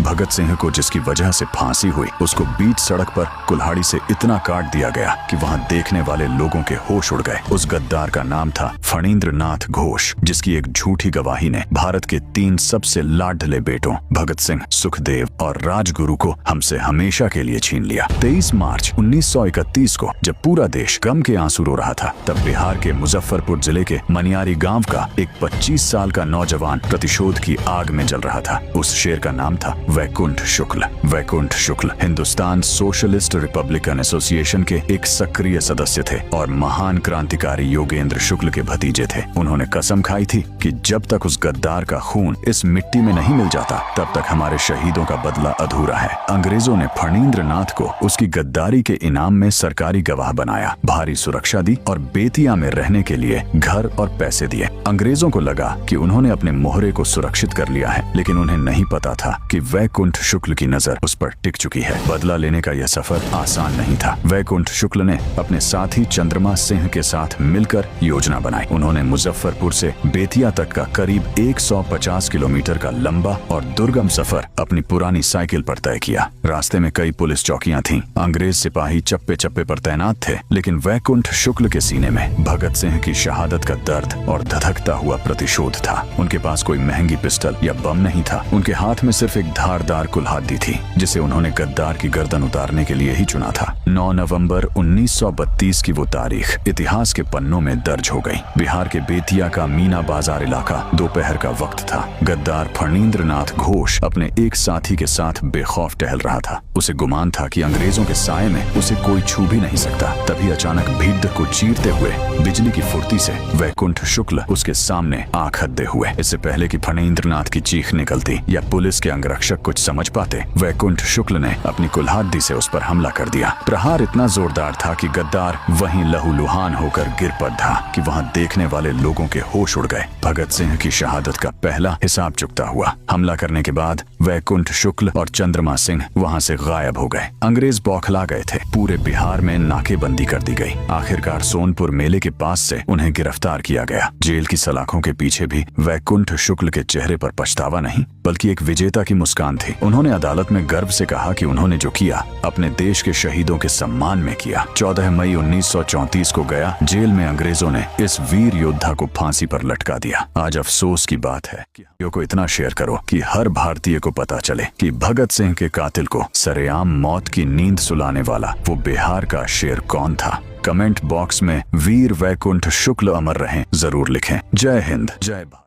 भगत सिंह को जिसकी वजह से फांसी हुई उसको बीच सड़क पर कुल्हाड़ी से इतना काट दिया गया कि वहां देखने वाले लोगों के होश उड़ गए। उस गद्दार का नाम था फणींद्र नाथ घोष, जिसकी एक झूठी गवाही ने भारत के 3 सबसे लाडले बेटों भगत सिंह, सुखदेव और राजगुरु को हमसे हमेशा के लिए छीन लिया। 23 मार्च 1931 को जब पूरा देश गम के आंसू रो रहा था, तब बिहार के मुजफ्फरपुर जिले के मनियारी गांव का एक 25 साल का नौजवान प्रतिशोध की आग में जल रहा था। उस शेर का नाम था वैकुंठ शुक्ल। वैकुंठ शुक्ल हिंदुस्तान सोशलिस्ट रिपब्लिकन एसोसिएशन के एक सक्रिय सदस्य थे और महान क्रांतिकारी योगेंद्र शुक्ल के भतीजे थे। उन्होंने कसम खाई थी कि जब तक उस गद्दार का खून इस मिट्टी में नहीं मिल जाता, तब तक हमारे शहीदों का बदला अधूरा है। अंग्रेजों ने फणींद्र नाथ को उसकी गद्दारी के इनाम में सरकारी गवाह बनाया, भारी सुरक्षा दी और बेतिया में रहने के लिए घर और पैसे दिए। अंग्रेजों को लगा कि उन्होंने अपने मोहरे को सुरक्षित कर लिया है, लेकिन उन्हें नहीं पता था कि वैकुंठ शुक्ल की नजर उस पर टिक चुकी है। बदला लेने का यह सफर आसान नहीं था। वैकुंठ शुक्ल ने अपने साथी चंद्रमा सिंह के साथ मिलकर योजना बनाई। उन्होंने मुजफ्फरपुर से बेतिया तक का करीब 150 किलोमीटर का लंबा और दुर्गम सफर अपनी पुरानी साइकिल पर तय किया। रास्ते में कई पुलिस चौकियां थीं। अंग्रेज सिपाही चप्पे चप्पे पर तैनात थे, लेकिन वैकुंठ शुक्ल के सीने में भगत सिंह की शहादत का दर्द और धधकता हुआ प्रतिशोध था। उनके पास कोई महंगी पिस्टल या बम नहीं था। उनके हाथ में सिर्फ एक धारदार कुल्हाड़ी थी, जिसे उन्होंने गद्दार की गर्दन उतारने के लिए ही चुना था। 9 नवंबर 1932 की वो तारीख इतिहास के पन्नों में दर्ज हो गई। बिहार के बेतिया का मीना बाजार इलाका दोपहर का वक्त था। गद्दार फणींद्र नाथ घोष अपने एक साथी के साथ बेखौफ टहल रहा था। उसे गुमान था कि अंग्रेजों के साए में उसे कोई छू भी नहीं सकता। तभी अचानक भीड़ को चीरते हुए बिजली की फुर्ती से वैकुंठ शुक्ल उसके सामने आंख हद्दे हुए। इससे पहले कि फणींद्र नाथ की चीख निकलती या पुलिस के अंगरक्षक कुछ समझ पाते, वैकुंठ शुक्ल ने अपनी कुल्हाड़ी से उस पर हमला कर दिया। प्रहार इतना जोरदार था कि गद्दार वहीं लहूलुहान होकर गिर पड़ा कि वहां देखने वाले लोगों के होश उड़ गए। भगत सिंह की शहादत का पहला हिसाब चुकता हुआ। हमला करने के बाद वैकुंठ शुक्ल और चंद्रमा सिंह वहां से गायब हो गए। अंग्रेज बौखला गए थे। पूरे बिहार में नाकेबंदी कर दी गई। आखिरकार सोनपुर मेले के पास से उन्हें गिरफ्तार किया गया। जेल की सलाखों के पीछे भी वैकुंठ शुक्ल के चेहरे पर पछतावा नहीं, बल्कि एक विजेता की मुस्कान थी। उन्होंने अदालत में गर्व से कहा कि उन्होंने जो किया अपने देश के शहीदों के सम्मान में किया। 14 मई 1934 को गया जेल में अंग्रेजों ने इस वीर योद्धा को फांसी पर लटका दिया। आज अफसोस की बात है कि वीडियो को इतना शेयर करो कि हर भारतीय को पता चले कि भगत सिंह के कातिल को सरेआम मौत की नींद सुलाने वाला वो बिहार का शेर कौन था। कमेंट बॉक्स में वीर वैकुंठ शुक्ल अमर रहें जरूर लिखें। जय हिंद, जय भारत।